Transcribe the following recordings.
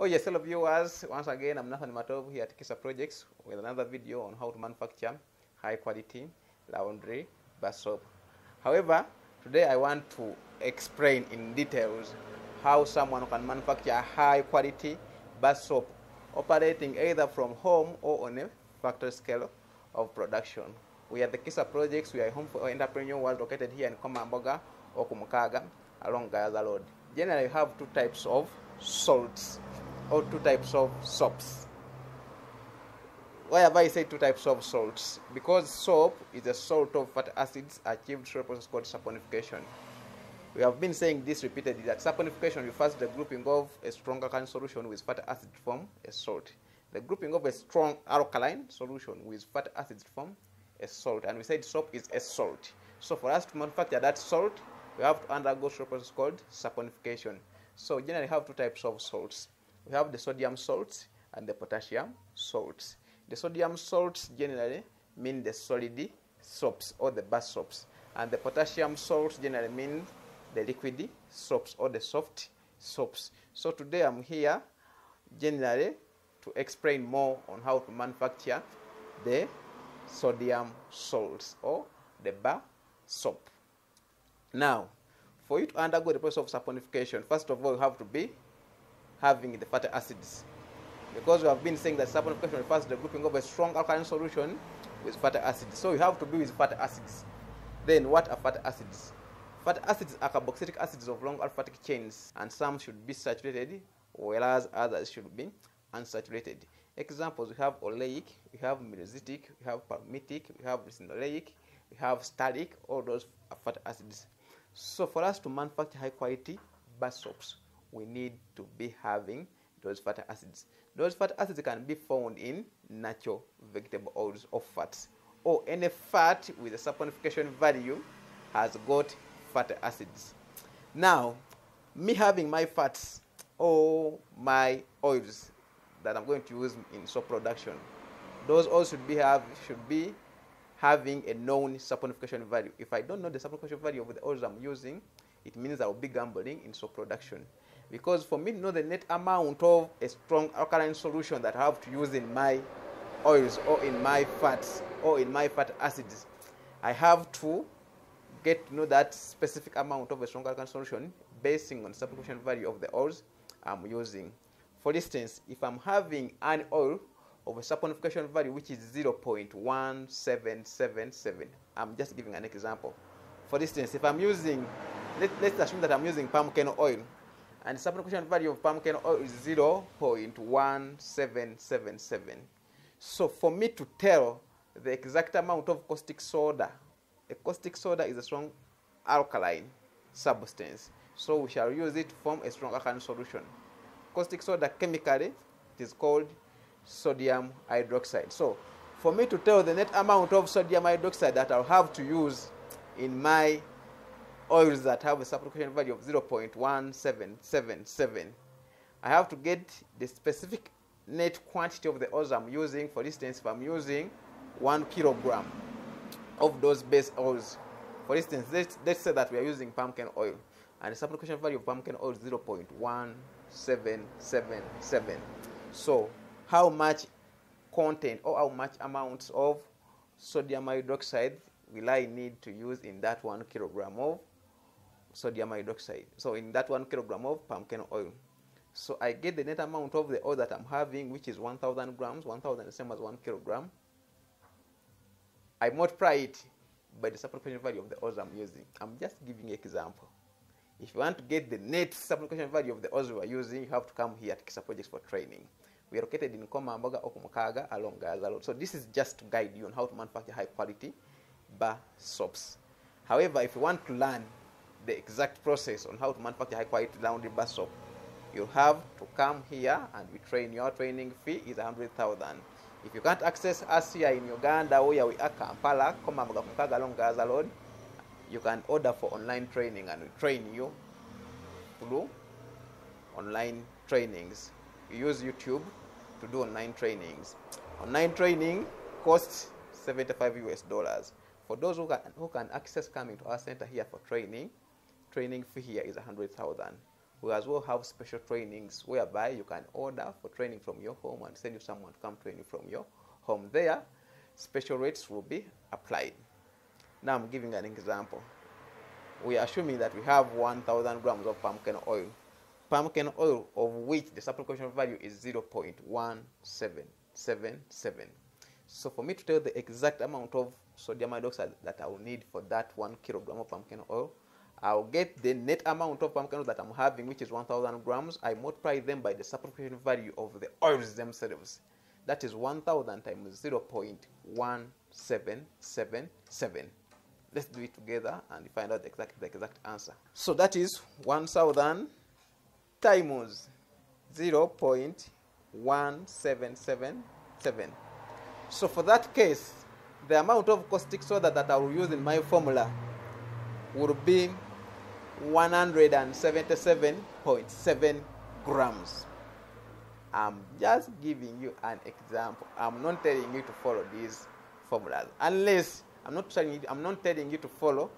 Oh yes, hello viewers. Once again, I'm Nathan Matov here at Kisa Projects with another video on how to manufacture high quality laundry bar soap. However, today I want to explain in details how someone can manufacture a high quality bar soap operating either from home or on a factory scale of production. We are the Kisa Projects. We are a home for entrepreneur world located here in Komamboga or Kumukaga along Gaza Road. Generally, we have two types of salts or two types of soaps. Why have I said two types of salts? Because soap is a salt of fatty acids achieved through a process called saponification. We have been saying this repeatedly, that saponification refers to the grouping of a strong alkaline solution with fatty acids to form a salt. The grouping of a strong alkaline solution with fatty acids to form a salt. And we said soap is a salt. So for us to manufacture that salt, we have to undergo a process called saponification. So generally we have two types of salts. We have the sodium salts and the potassium salts. The sodium salts generally mean the solid soaps or the bar soaps, and the potassium salts generally mean the liquid soaps or the soft soaps. So today I'm here generally to explain more on how to manufacture the sodium salts or the bar soap. Now, for you to undergo the process of saponification, first of all you have to be having the fatty acids, because we have been saying that saponification refers to the grouping of a strong alkaline solution with fatty acids. So you have to be with fatty acids. Then what are fatty acids? Fatty acids are carboxylic acids of long aliphatic chains, and some should be saturated whereas others should be unsaturated. Examples: we have oleic, we have mirizitic, we have palmitic, we have ricinoleic, we have stearic. All those are fatty acids. So for us to manufacture high quality bar soaps, we need to be having those fatty acids. Those fatty acids can be found in natural vegetable oils or fats, or any fat with a saponification value has got fatty acids. Now, me having my fats or my oils that I'm going to use in soap production, those oils should be having a known saponification value. If I don't know the saponification value of the oils I'm using, it means I will be gambling in soap production. Because for me to know the net amount of a strong alkaline solution that I have to use in my oils or in my fats or in my fatty acids, I have to get to know that specific amount of a strong alkaline solution basing on the saponification value of the oils I'm using. For instance, if I'm having an oil of a saponification value which is 0.1777, I'm just giving an example. For instance, if I'm using, let's assume that I'm using palm kernel oil, and the saponification value of palm kernel oil is 0.1777. So for me to tell the exact amount of caustic soda, a caustic soda is a strong alkaline substance, so we shall use it to form a strong alkaline solution. Caustic soda chemically, it is called sodium hydroxide. So for me to tell the net amount of sodium hydroxide that I'll have to use in my oils that have a saponification value of 0.1777, I have to get the specific net quantity of the oils I'm using. For instance, if I'm using 1 kilogram of those base oils, for instance, let's say that we are using palm kernel oil, and the saponification value of palm kernel oil is 0.1777. So how much content or how much amounts of sodium hydroxide will I need to use in that 1 kilogram of sodium hydroxide? So in that 1 kilogram of palm kernel oil, so I get the net amount of the oil that I'm having, which is 1,000 grams. 1,000 is the same as 1 kilogram. I multiply it by the saponification value of the oils I'm using. I'm just giving an example. If you want to get the net saponification value of the oils you are using, you have to come here at Kisa Projects for training. We are located in Komamboga or Kumukaga along Gaza Road. So this is just to guide you on how to manufacture high quality bar soaps. However, if you want to learn the exact process on how to manufacture high quality laundry bar soap, you have to come here and we train. Your training fee is 100,000. If you can't access us here in Uganda, where we are Kampala, Komamboga, Kumukaga along Gaza Road, you can order for online training and we train you through online trainings. You use YouTube to do online trainings. Online training costs $75. For those who can access coming to our center here for training fee here is 100,000. We as well have special trainings whereby you can order for training from your home and send you someone to come train you from your home. There, special rates will be applied. Now I'm giving an example. We are assuming that we have 1,000 grams of pumpkin oil. Pumpkin oil of which the supplication value is 0.1777. So for me to tell the exact amount of sodium hydroxide that I will need for that 1 kilogram of pumpkin oil, I'll get the net amount of pumpkin oil that I'm having, which is 1,000 grams. I multiply them by the supplication value of the oils themselves. That is 1,000 times 0.1777. Let's do it together and find out the exact answer. So that is 1,000 times 0.1777. So for that case, the amount of caustic soda that I will use in my formula would be 177.7 grams. I'm just giving you an example. I'm not telling you to follow these formulas, unless I'm not telling you to follow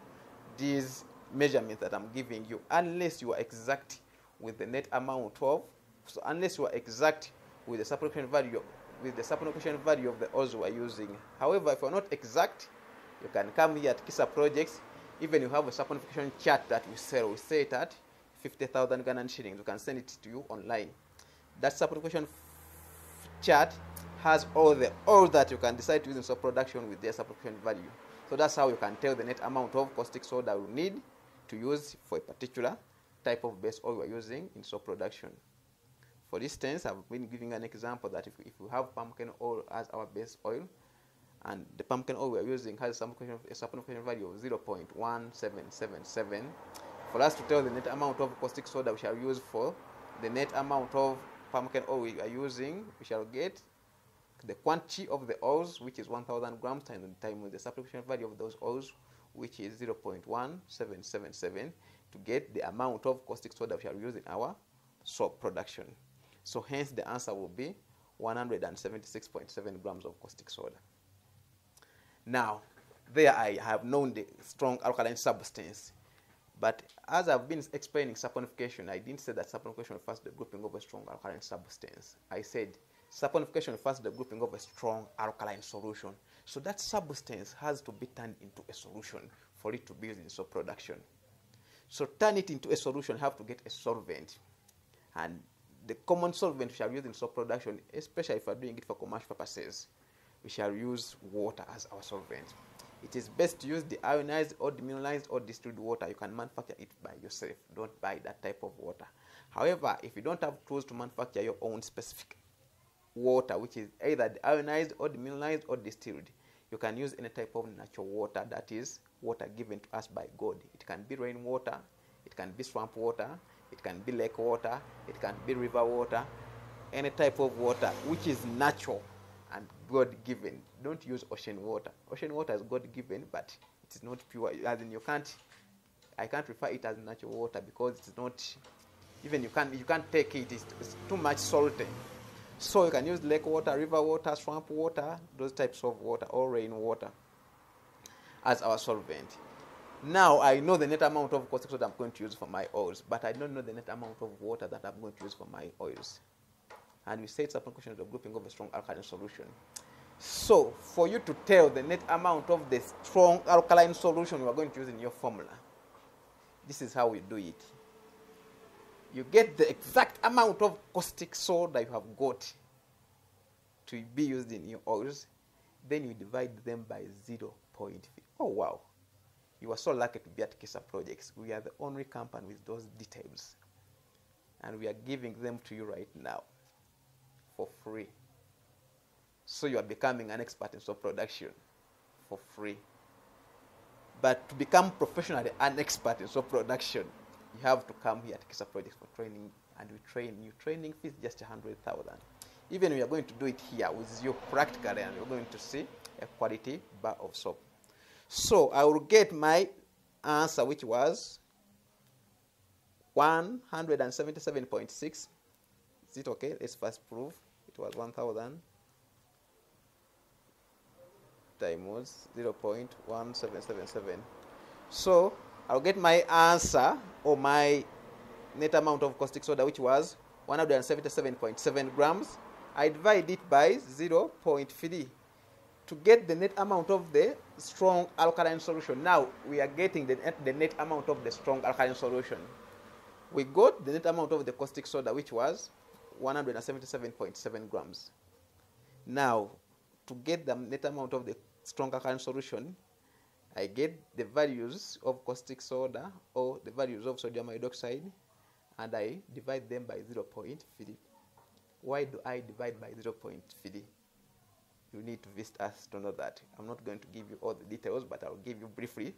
these measurements that I'm giving you, unless you are exact with the net amount of, so unless you are exact with the supplication value of the oils we are using. However, if you are not exact, you can come here at Kisa Projects. Even you have a saponification chart that we sell it at 50,000 Ghanaian shillings. We can send it to you online. That saponification chart has all the oils that you can decide to use in soap production with their saponification value. So that's how you can tell the net amount of caustic soda you need to use for a particular type of base oil we're using in soap production. For instance, I've been giving an example that if we have pumpkin oil as our base oil, and the pumpkin oil we're using has a saponification value of 0.1777, for us to tell the net amount of caustic soda we shall use for the net amount of pumpkin oil we are using, we shall get the quantity of the oils, which is 1,000 grams, times the saponification value of those oils, which is 0.1777, to get the amount of caustic soda we shall use in our soap production. So hence the answer will be 176.7 grams of caustic soda. Now, there I have known the strong alkaline substance. But as I've been explaining saponification, I didn't say that saponification refers to the grouping of a strong alkaline substance. I said saponification refers to the grouping of a strong alkaline solution. So that substance has to be turned into a solution for it to be used in soap production. So turn it into a solution, you have to get a solvent. And the common solvent we shall use in soap production, especially if we are doing it for commercial purposes, we shall use water as our solvent. It is best to use the ionized or demineralized or distilled water. You can manufacture it by yourself. Don't buy that type of water. However, if you don't have tools to manufacture your own specific water, which is either the ionized or demineralized or distilled, you can use any type of natural water, that is water given to us by God. It can be rainwater, it can be swamp water, it can be lake water, it can be river water, any type of water which is natural and God-given. Don't use ocean water. Ocean water is God-given, but it is not pure. As in, I can't refer it as natural water because it's not. Even you can't take it. It's too much salty. So you can use lake water, river water, swamp water, those types of water, or rainwater as our solvent. Now I know the net amount of caustic soda I'm going to use for my oils, but I don't know the net amount of water that I'm going to use for my oils. And we say it's a function of the grouping of a strong alkaline solution. So for you to tell the net amount of the strong alkaline solution you are going to use in your formula, this is how we do it. You get the exact amount of caustic soda you have got to be used in your oils, then you divide them by 0.5. Oh wow, you are so lucky to be at Kisa Projects. We are the only company with those details, and we are giving them to you right now for free. So you are becoming an expert in soap production for free. But to become professionally an expert in soap production, you have to come here at Kisa Projects for training, and we train you. Training fees just 100,000. Even we are going to do it here with you practically, and you're going to see a quality bar of soap. So I will get my answer, which was 177.6. Is it okay? Let's first prove. It was 1,000 times 0.1777. So I'll get my answer, or my net amount of caustic soda, which was 177.7 grams. I divide it by 0.3 to get the net amount of the strong alkaline solution. Now we are getting the net amount of the strong alkaline solution. We got the net amount of the caustic soda, which was 177.7 grams. Now, to get the net amount of the strong alkaline solution, I get the values of caustic soda or the values of sodium hydroxide, and I divide them by 0.3. Why do I divide by 0.3? You need to visit us to know that. I'm not going to give you all the details, but I'll give you briefly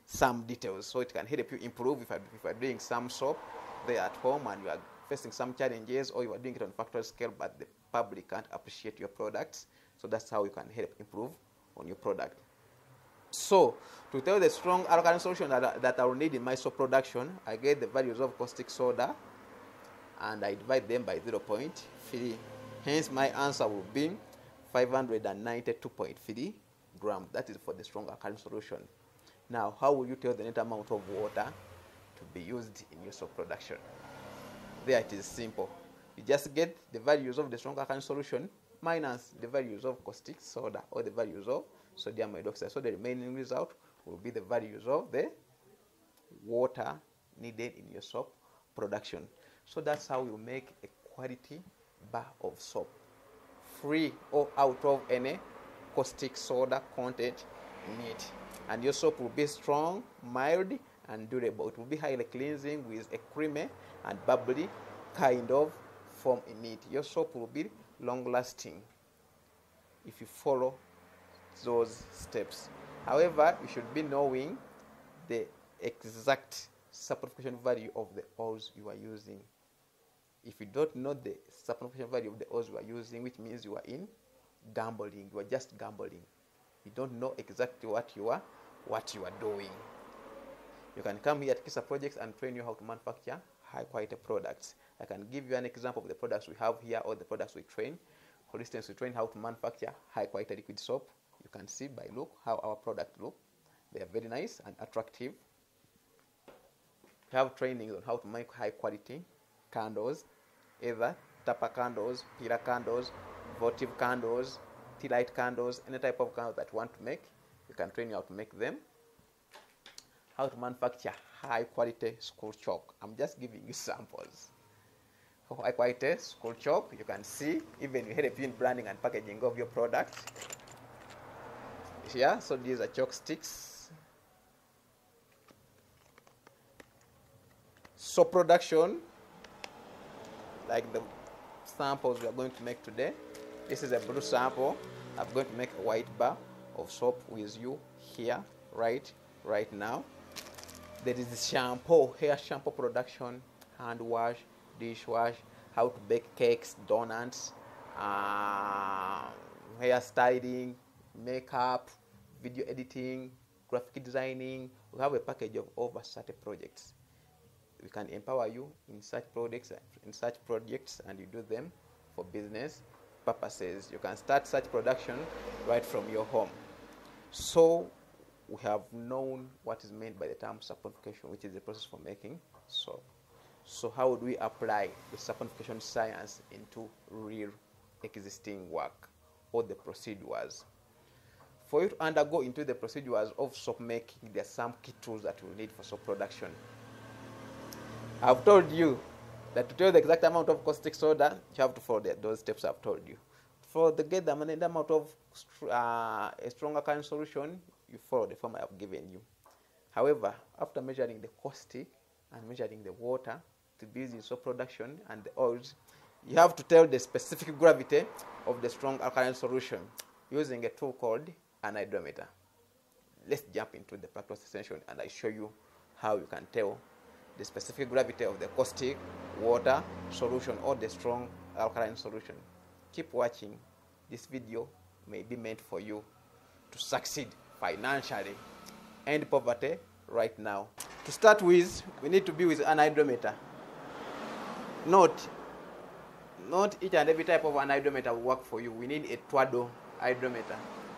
some details so it can help you improve if you're doing some soap there at home and you are facing some challenges, or you are doing it on factory scale but the public can't appreciate your products. So that's how you can help improve on your product. So to tell the strong alkaline solution that I will need in my soap production, I get the values of caustic soda and I divide them by 0.3. Hence my answer will be 592.3 grams. That is for the strong alkaline solution. Now, how will you tell the net amount of water to be used in your soap production? There it is simple. You just get the values of the strong alkaline solution minus the values of caustic soda or the values of sodium hydroxide. So the remaining result will be the values of the water needed in your soap production. So that's how you make a quality bar of soap, free or out of any caustic soda content in it. And your soap will be strong, mild, and durable. It will be highly cleansing with a creamy and bubbly kind of form in it. Your soap will be long-lasting if you follow those steps. However, you should be knowing the exact saponification value of the oils you are using. If you don't know the saponification value of the oils you are using, which means you are in gambling, you are just gambling. You don't know exactly what you are doing. You can come here at Kisa Projects and train you how to manufacture high quality products. I can give you an example of the products we have here or the products we train. For instance, we train how to manufacture high quality liquid soap. You can see by look how our product look. They are very nice and attractive. We have trainings on how to make high quality candles, either tapa candles, pillar candles, votive candles, tea light candles, any type of candle that you want to make. We can train you how to make them. How to manufacture high quality school chalk. I'm just giving you samples. For high quality school chalk, you can see even you help you in branding and packaging of your product. Yeah, so these are chalk sticks. So production, like the samples we are going to make today. This is a blue sample. I'm going to make a white bar of soap with you here, right now. There is the shampoo, hair shampoo production, hand wash, dish wash, how to bake cakes, donuts, hair styling, makeup, video editing, graphic designing. We have a package of over 30 projects. We can empower you in such projects, and you do them for business purposes. You can start such production right from your home. So we have known what is meant by the term saponification, which is the process for making soap. So how would we apply the saponification science into real existing work or the procedures? For you to undergo into the procedures of soap making, there are some key tools that you will need for soap production. I've told you that to tell the exact amount of caustic soda, you have to follow those steps I've told you. For the get the amount of a strong alkaline solution, you follow the form I have given you. However, after measuring the caustic and measuring the water to be used in soap production and the oils, you have to tell the specific gravity of the strong alkaline solution using a tool called an hydrometer. Let's jump into the practical session and I show you how you can tell the specific gravity of the caustic water solution or the strong alkaline solution. Keep watching. This video may be meant for you to succeed financially, end poverty right now. To start with, we need to be with an hydrometer. Not each and every type of an hydrometer will work for you. We need a twaddle hydrometer.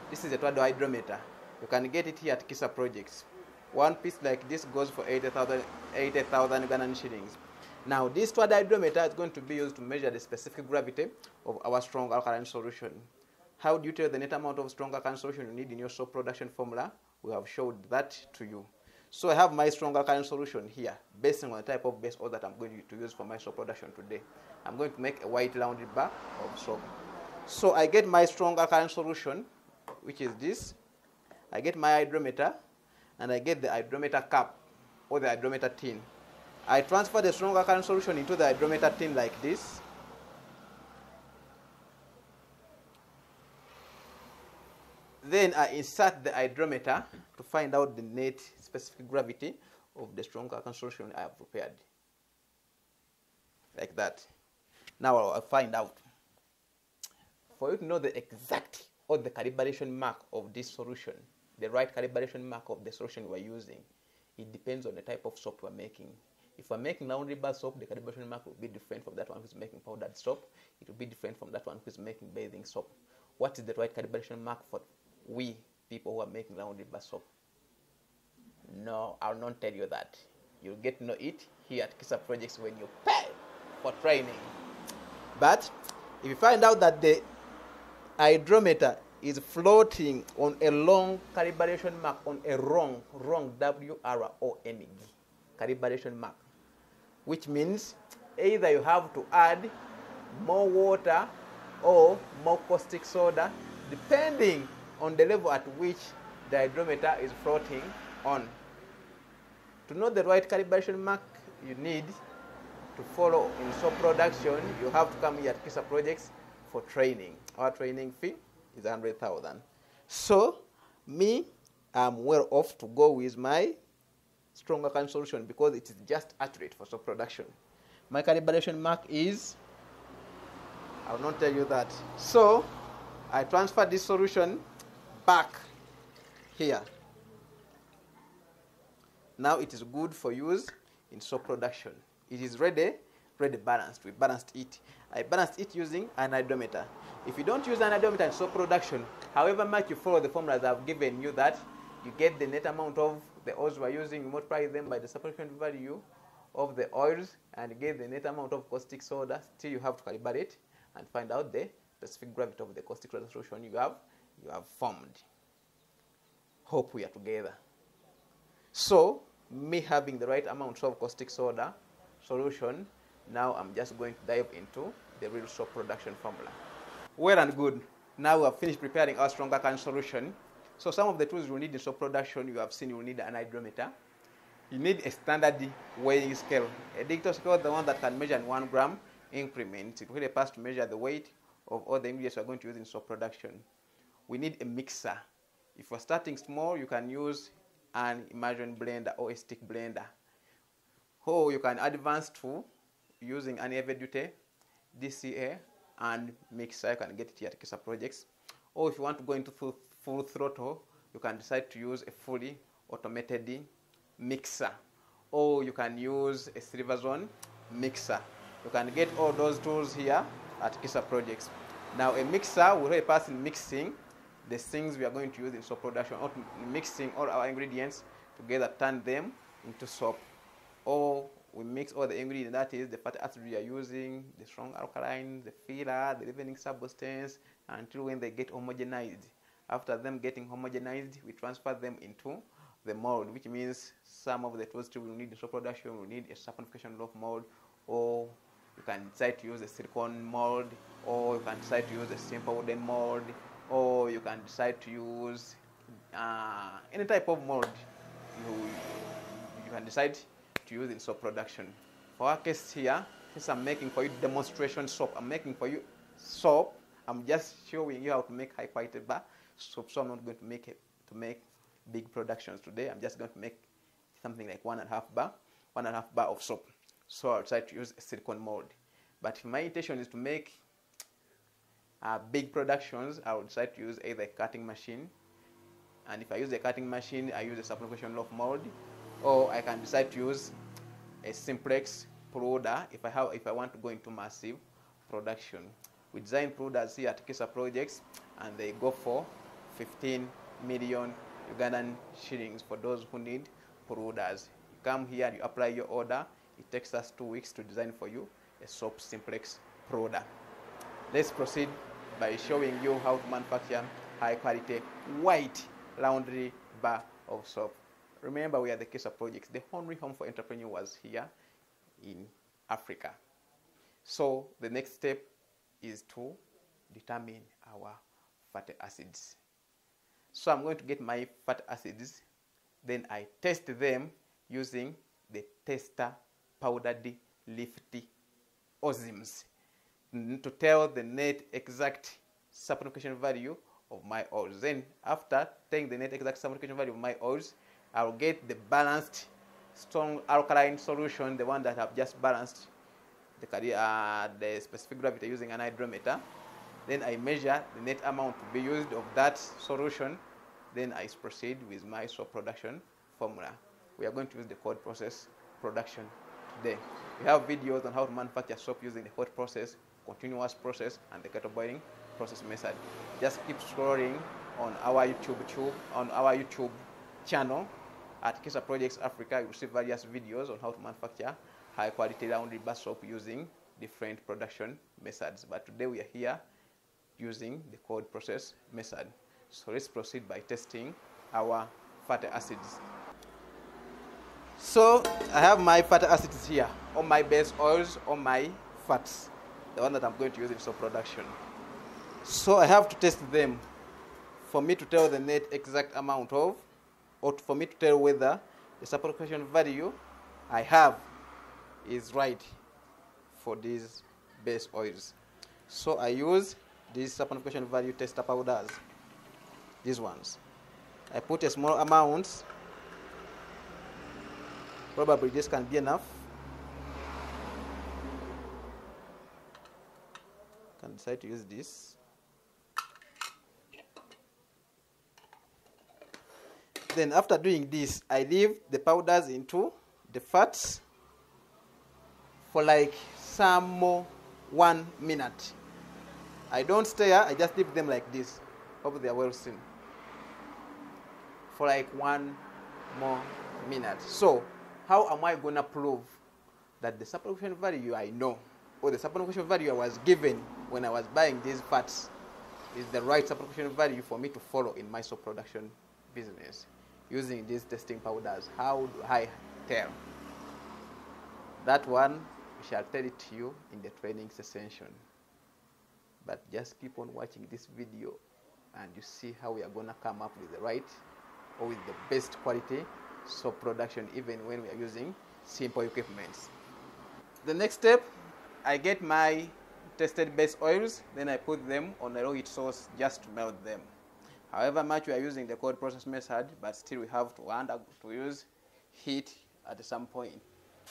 This is a twaddle hydrometer. You can get it here at Kisa Projects. One piece like this goes for 80,000 Ghanaian shillings. Now, this third hydrometer is going to be used to measure the specific gravity of our strong alkaline solution. How do you tell the net amount of strong alkaline solution you need in your soap production formula? We have showed that to you. So I have my strong alkaline solution here, based on the type of base oil that I'm going to use for my soap production today. I'm going to make a white rounded bar of soap. So I get my strong alkaline solution, which is this. I get my hydrometer, and I get the hydrometer cap, or the hydrometer tin. I transfer the strong alkaline solution into the hydrometer tin like this. Then I insert the hydrometer to find out the net specific gravity of the strong alkaline solution I have prepared. Like that. Now I'll find out. For you to know the exact or the calibration mark of this solution, the right calibration mark of the solution we are using, it depends on the type of soap we are making. If we're making laundry bar soap, the calibration mark will be different from that one who's making powdered soap. It will be different from that one who's making bathing soap. What is the right calibration mark for we people who are making laundry bar soap? No, I'll not tell you that. You'll get to know it here at Kisa Projects when you pay for training. But if you find out that the hydrometer is floating on a long calibration mark, on a wrong WRONG calibration mark, which means either you have to add more water or more caustic soda, depending on the level at which the hydrometer is floating on. To know the right calibration mark you need to follow in soap production, you have to come here at Kisa Projects for training. Our training fee is 100,000. So, me, I'm well off to go with my strong alkaline solution because it is just accurate for soap production. My calibration mark is, I will not tell you that. So, I transfer this solution back here. Now it is good for use in soap production. It is ready balanced. We balanced it. I balanced it using an hydrometer. If you don't use an hydrometer in soap production, however much you follow the formulas I've given you, that you get the net amount of the oils we're using, you multiply them by the separation value of the oils, and you get the net amount of caustic soda. Still, you have to calibrate and find out the specific gravity of the caustic soda solution you have formed. Hope we are together. So, me having the right amount of caustic soda solution, now I'm just going to dive into the real soap production formula. Well and good. Now we have finished preparing our strong alkaline solution. So some of the tools you need in soap production, you have seen you will need an hydrometer. You need a standard weighing scale. A digital scale, the one that can measure in 1 gram increments. It will help us to measure the weight of all the ingredients we're going to use in soap production. We need a mixer. If you're starting small, you can use an immersion blender or a stick blender. Or you can advance to using an heavy duty DCA and mixer. You can get it here at Kisa Projects. Or if you want to go into full throttle, you can decide to use a fully automated mixer. Or you can use a silver zone mixer. You can get all those tools here at Kisa Projects. Now a mixer will help us in mixing the things we are going to use in soap production, or mixing all our ingredients together, turn them into soap. Or we mix all the ingredients, that is the fatty acid we are using, the strong alkaline, the filler, the leavening substance, until when they get homogenized. After them getting homogenized, we transfer them into the mold, which means some of the tools we will need in soap production, we need a saponification loaf mold, or you can decide to use a silicone mold, or you can decide to use a simple wooden mold, or you can decide to use any type of mold you can decide to use in soap production. For our case here, since I'm making for you demonstration soap, I'm making for you soap. I'm just showing you how to make high quality bar soap. So I'm not going to make big productions today. I'm just going to make something like 1.5 bar of soap. So I'll try to use a silicone mold. But if my intention is to make big productions, I will decide to use either a cutting machine. And if I use a cutting machine, I use a saponification loaf mold, or I can decide to use a simplex pruder if I want to go into massive production. We design pruders here at Kisa Projects, and they go for 15 million Ugandan shillings for those who need pruders. You come here and you apply your order. it takes us 2 weeks to design for you a soap simplex product. Let's proceed by showing you how to manufacture high quality white laundry bar of soap. Remember, we are the Kesa Projects, the only home for entrepreneurs here in Africa. So the next step is to determine our fatty acids. So I'm going to get my fatty acids, then I test them using the tester powdered lifty enzymes to tell the net exact saponification value of my oils. Then after taking the net exact saponification value of my oils, I'll get the balanced strong alkaline solution, the one that I've just balanced the specific gravity using an hydrometer. Then I measure the net amount to be used of that solution. Then I proceed with my soap production formula. We are going to use the cold process production today. We have videos on how to manufacture soap using the hot process, continuous process, and the kettle boiling process method. Just keep scrolling on our YouTube channel at Kesa Projects Africa. You will see various videos on how to manufacture high quality laundry bar soap using different production methods. But today we are here using the cold process method. So let's proceed by testing our fatty acids. So I have my fatty acids here, all my base oils, all my fats, the one that I'm going to use in soap production. So I have to test them for me to tell the net exact amount of, or for me to tell whether the saponification value I have is right for these base oils. So I use these saponification value tester powders, these ones. I put a small amount, probably this can be enough. I can decide to use this. Then after doing this, I leave the powders into the fats for like some more 1 minute. I don't stir, I just leave them like this. Hope they are well seen. For like 1 more minute. So how am I going to prove that the saponification value I know, or the saponification value I was given when I was buying these fats, is the right saponification value for me to follow in my soap production business using these testing powders? How do I tell? That one, we shall tell it to you in the training session. But just keep on watching this video and you see how we are going to come up with the right or with the best quality soap production, even when we are using simple equipment. The next step, I get my tested base oils, then I put them on a low heat source just to melt them. However much we are using the cold process method, but still we have to use heat at some point.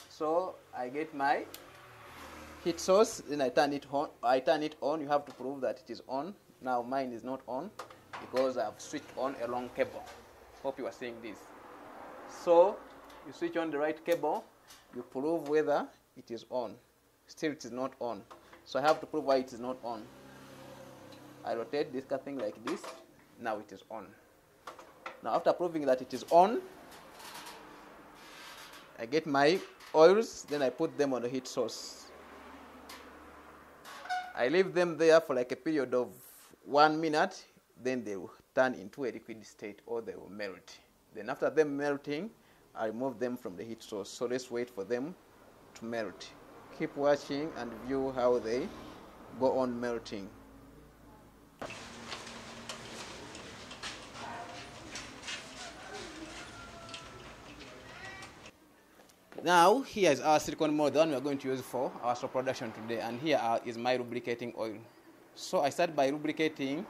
So I get my heat source, then I turn it on. You have to prove that it is on. Now mine is not on because I have switched on a long cable. Hope you are seeing this. So you switch on the right cable, you prove whether it is on. Still it is not on. So I have to prove why it is not on. I rotate this thing like this. Now it is on. Now after proving that it is on, I get my oils, then I put them on the heat source. I leave them there for like a period of 1 minute, then they will turn into a liquid state or they will melt. Then after them melting, I remove them from the heat source. So let's wait for them to melt. Keep watching and view how they go on melting. Now, here is our silicone mold, the one we are going to use for our soap production today. And here is my lubricating oil. So I start by lubricating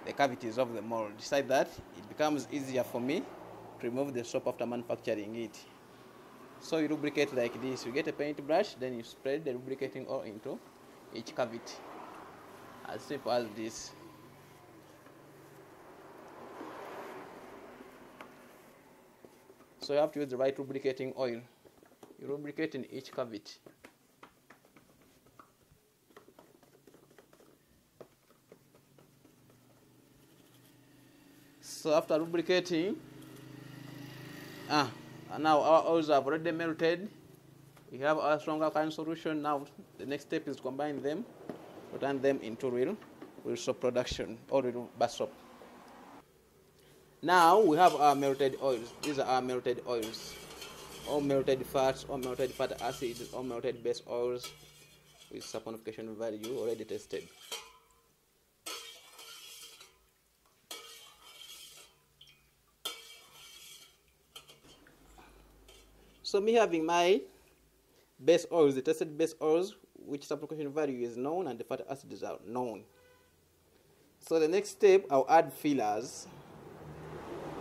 the cavities of the mold. Besides that, it becomes easier for me to remove the soap after manufacturing it. So you lubricate like this. You get a paintbrush, then you spread the lubricating oil into each cavity. As simple as this. So you have to use the right lubricating oil. You lubricate in each cavity. So after lubricating, now our oils have already melted. We have our strong alkaline solution. Now the next step is to combine them, to turn them into real soap production or real bar soap. Now we have our melted oils. These are our melted oils. All melted fats, all melted fatty acids, all melted base oils with saponification value already tested. So me having my base oils, the tested base oils, which saponification value is known and the fatty acids are known. So the next step, I'll add fillers.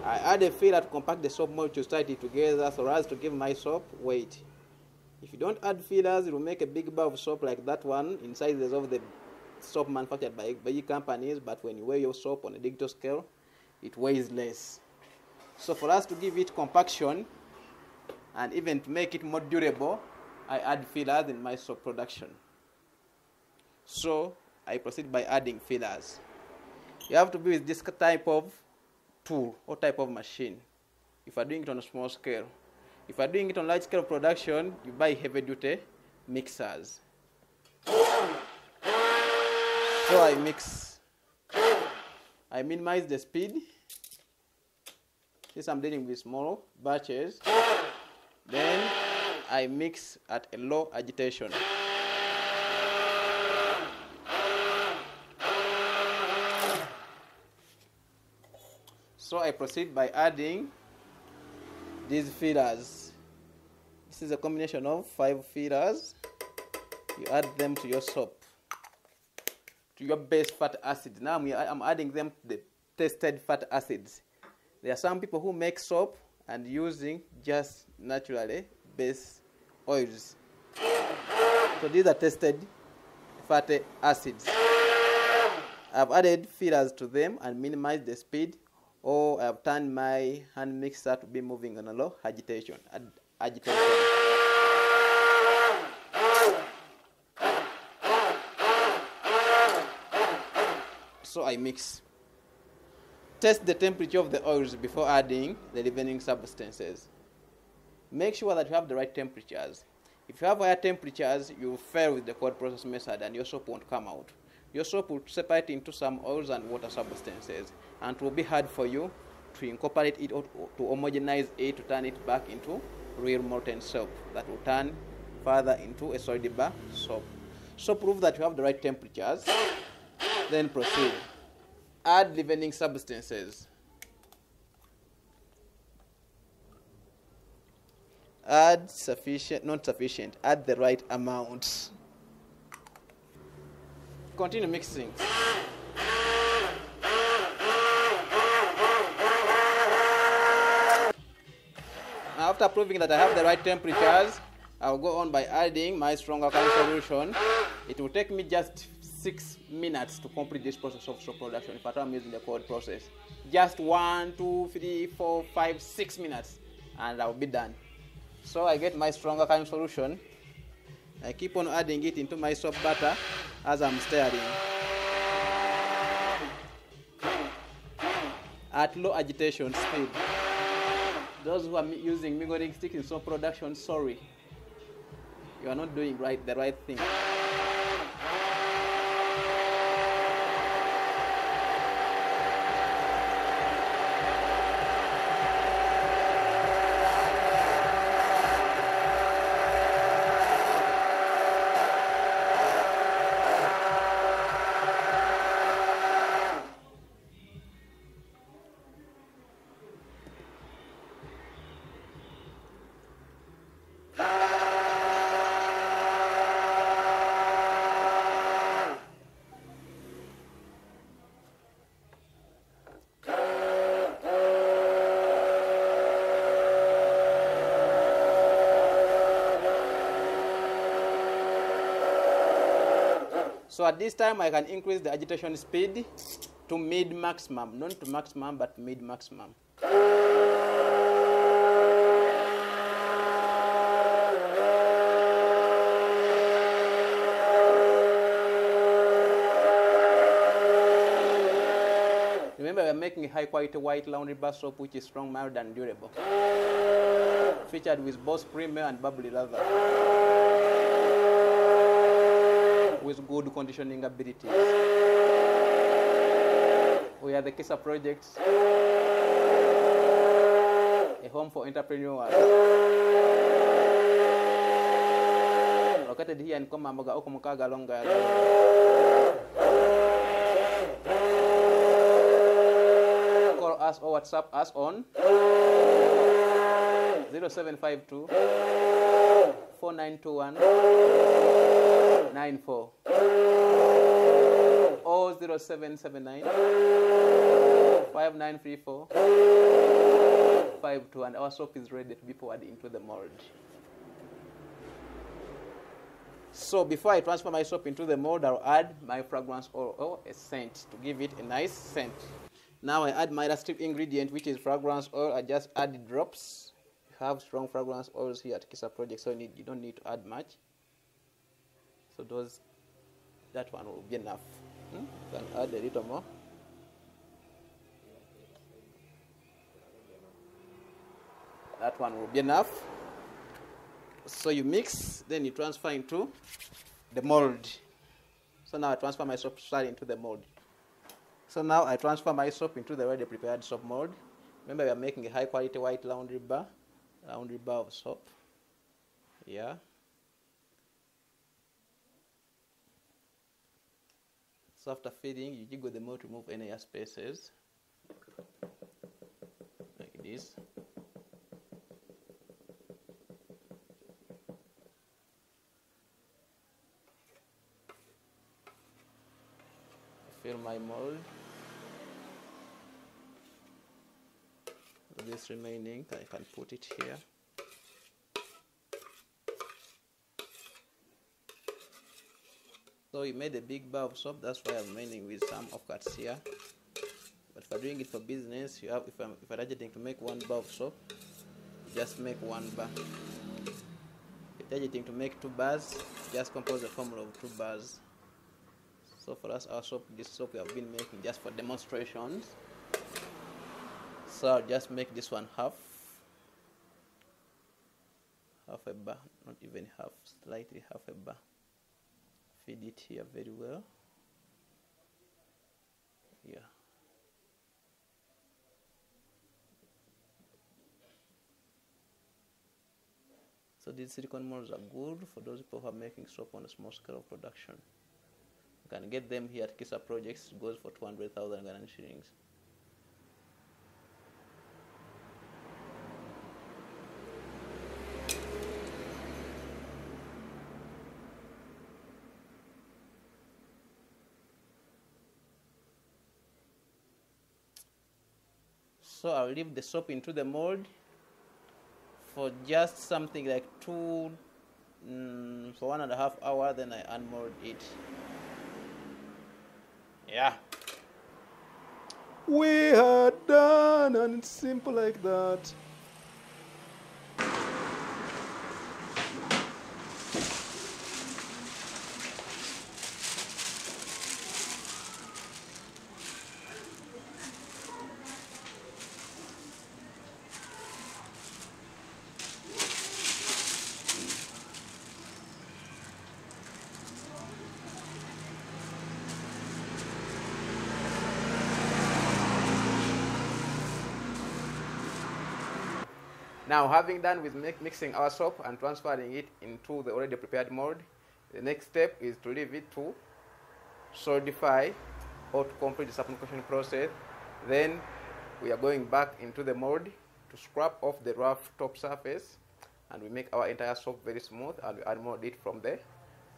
I add a filler to compact the soap molecules tightly together so as to give my soap weight. If you don't add fillers, it will make a big bar of soap like that one in sizes of the soap manufactured by big companies, but when you weigh your soap on a digital scale, it weighs less. So for us to give it compaction and even to make it more durable, I add fillers in my soap production. So I proceed by adding fillers. You have to be with this type of tool or type of machine if you're doing it on a small scale. If you're doing it on large scale production, you buy heavy duty mixers. So I mix. I minimize the speed. Since I'm dealing with small batches, then I mix at a low agitation. So I proceed by adding these fillers. This is a combination of 5 fillers. You add them to your soap, to your base fatty acids. Now I'm adding them to the tested fatty acids. There are some people who make soap and using just naturally base oils. So these are tested fatty acids. I've added fillers to them and minimized the speed, or I've turned my hand mixer to be moving on a low agitation. So I mix. Test the temperature of the oils before adding the leavening substances. Make sure that you have the right temperatures. If you have higher temperatures, you will fail with the cold process method and your soap won't come out. Your soap will separate into some oils and water substances, and it will be hard for you to incorporate it or to homogenize it to turn it back into real molten soap that will turn further into a solid bar soap. So prove that you have the right temperatures, then proceed. Add leavening substances. Add sufficient, not sufficient, add the right amount. Continue mixing. Now after proving that I have the right temperatures, I'll go on by adding my strong alkaline solution. It will take me just 6 minutes to complete this process of soap production if I'm using the cold process. Just 1, 2, 3, 4, 5, 6 minutes and I'll be done. So I get my strong alkaline solution. I keep on adding it into my soap butter as I'm stirring. At low agitation speed. Those who are using mingling stick in soap production, sorry. You are not doing the right thing. So at this time I can increase the agitation speed to mid maximum, not to maximum but mid maximum. Remember, we are making a high quality white laundry bar soap which is strong, mild and durable. featured with both premier and bubbly leather, with good conditioning abilities. We are the Kisa Projects, a home for entrepreneurs. Located here in Komamboga, Okumukaga, Longa. Call us or WhatsApp us on 0752 4921 94 or 0779 5934 52, and our soap is ready to be poured into the mold. So before I transfer my soap into the mold, I'll add my fragrance oil or a scent to give it a nice scent. Now I add my last ingredient, which is fragrance oil. I just add drops. You have strong fragrance oils here at Kisa Project, so you don't need to add much. So that one will be enough. You can add a little more. That one will be enough. So you mix, then you transfer into the mold. So now I transfer my soap straight into the mold. So now I transfer my soap into the already prepared soap mold. Remember, we are making a high quality white laundry bar of soap. Yeah. So after feeding, you jiggle the mold to remove any air spaces, like this. Fill my mold. This remaining, I can put it here. So we made a big bar of soap, that's why I'm remaining with some offcuts here. But for doing it for business, if I'm targeting to make one bar of soap, just make one bar. If you're targeting to make 2 bars, just compose a formula of 2 bars. So for us, this soap we have been making just for demonstrations. So I'll just make this one half a bar, not even half, slightly half a bar. Feed it here very well. Yeah. So these silicone molds are good for those people who are making soap on a small scale of production. You can get them here at Kisa Projects. It goes for 200,000 Ghanaian shillings. So I'll leave the soap into the mold for just something like for 1.5 hours, then I unmold it. Yeah. We are done, and it's simple like that. Now, having done with mixing our soap and transferring it into the already prepared mold, the next step is to leave it to solidify or to complete the sublimation process. Then we are going back into the mold to scrap off the rough top surface, and we make our entire soap very smooth, and we unmold it from the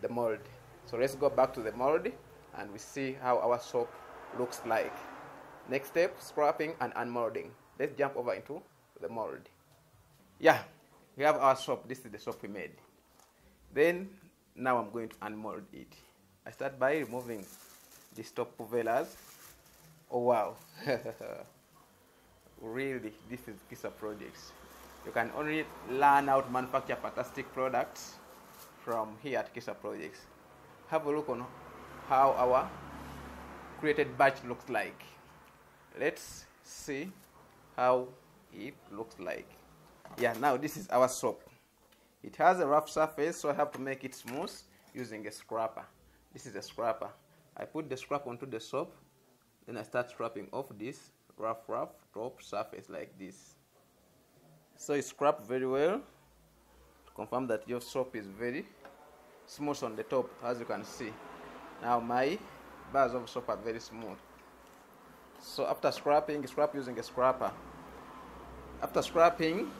mold. So let's go back to the mold and we see how our soap looks like. Next step, scrapping and unmolding. Let's jump over into the mold. Yeah, we have our soap. This is the soap we made. Then now I'm going to unmold it. I start by removing these top puvellers. Oh wow. Really, this is Kisa Projects. You can only learn how to manufacture fantastic products from here at Kisa Projects. Have a look on how our created batch looks like. Let's see how it looks like. Yeah, now this is our soap. It has a rough surface, so I have to make it smooth using a scraper. This is a scraper. I put the scrap onto the soap, then I start scraping off this rough top surface like this. So you scrap very well to confirm that your soap is very smooth on the top, as you can see. Now my bars of soap are very smooth. So after scrapping, scrap using a scraper. After scrapping,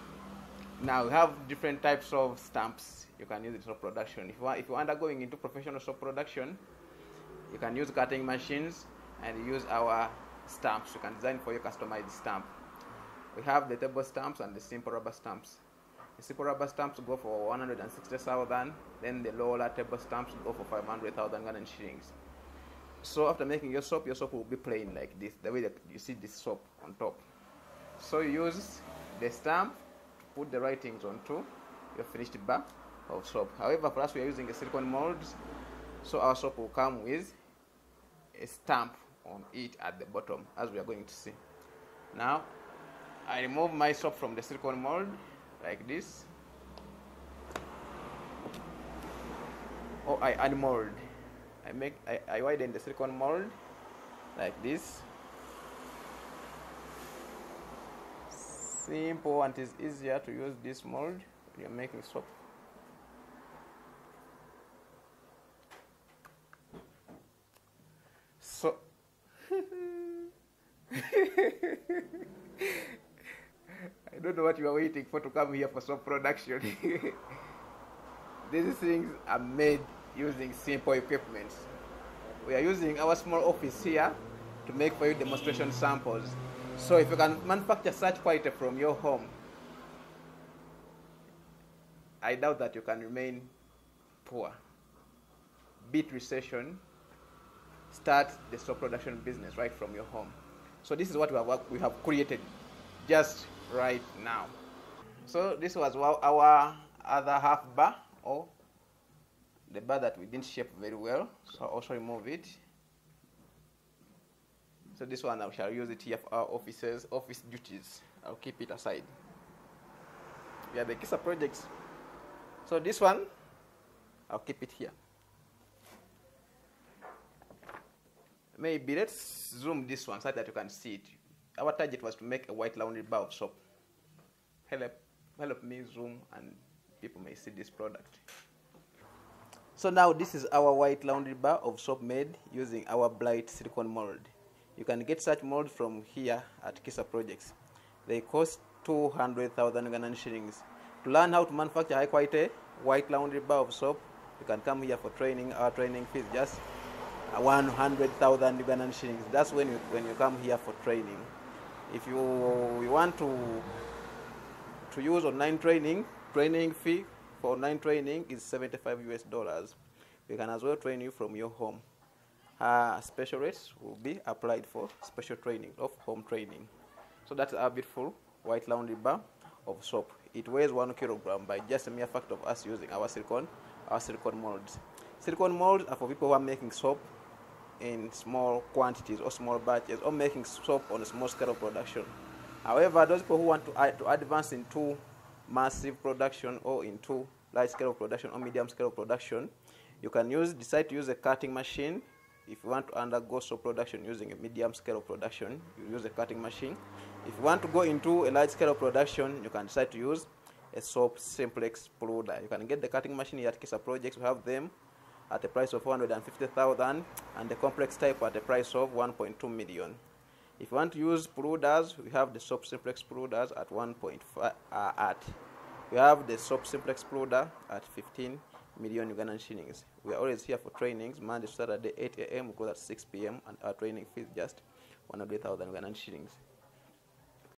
now we have different types of stamps you can use in soap production. If you are undergoing into professional soap production, you can use cutting machines and use our stamps. You can design for your customized stamp. We have the table stamps and the simple rubber stamps. The simple rubber stamps go for 160,000, then the lower table stamps go for 500,000 Ghana shillings. So after making your soap will be plain like this, the way that you see this soap on top. So you use the stamp to put the writings onto your finished bar of soap. However, for us we are using a silicone molds, so our soap will come with a stamp on it at the bottom, as we are going to see. Now I remove my soap from the silicone mold like this, or I unmold. I widen the silicone mold like this. Simple, and it is easier to use this mold when you're making soap. So I don't know what you are waiting for to come here for soap production. These things are made using simple equipment. We are using our small office here to make for you demonstration samples. So if you can manufacture such quality from your home, I doubt that you can remain poor. Beat recession, start the soap production business right from your home. So this is what we have created just right now. So this was our other half bar, or the bar that we didn't shape very well. So I'll also remove it. So this one I shall use it here for our office duties. I'll keep it aside. We have the Kisa projects. So this one, I'll keep it here. Maybe let's zoom this one so that you can see it. Our target was to make a white laundry bar of soap. Help me zoom and people may see this product. So now this is our white laundry bar of soap made using our bright silicone mold. You can get such molds from here at Kisa Projects. They cost 200,000 Ghanaian shillings. To learn how to manufacture high quality white laundry bar of soap, you can come here for training. Our training fees just 100,000 Ghanaian shillings. That's when you come here for training. If you want to use online training fee for online training is $75 US. We can as well train you from your home. Special rates will be applied for special training of home training. So that's our beautiful white laundry bar of soap. It weighs 1 kilogram by just a mere fact of us using our silicone molds. Silicone molds are for people who are making soap in small quantities or small batches, or making soap on a small scale of production. However, those people who want to advance into massive production or into large scale of production or medium scale of production, you can decide to use a cutting machine. If you want to undergo soap production using a medium scale of production, you use a cutting machine. If you want to go into a large scale of production, you can decide to use a soap simplex extruder. You can get the cutting machine here at Kisa Projects. We have them at a price of 450,000 and the complex type at a price of 1.2 million. If you want to use extruders, we have the soap simplex extruders at 1.5 we have the soap simplex extruder at 15 million Ugandan shillings. We are always here for trainings Monday to Saturday 8 a.m. we go at 6 p.m. and our training fee is just 100,000 Ugandan shillings.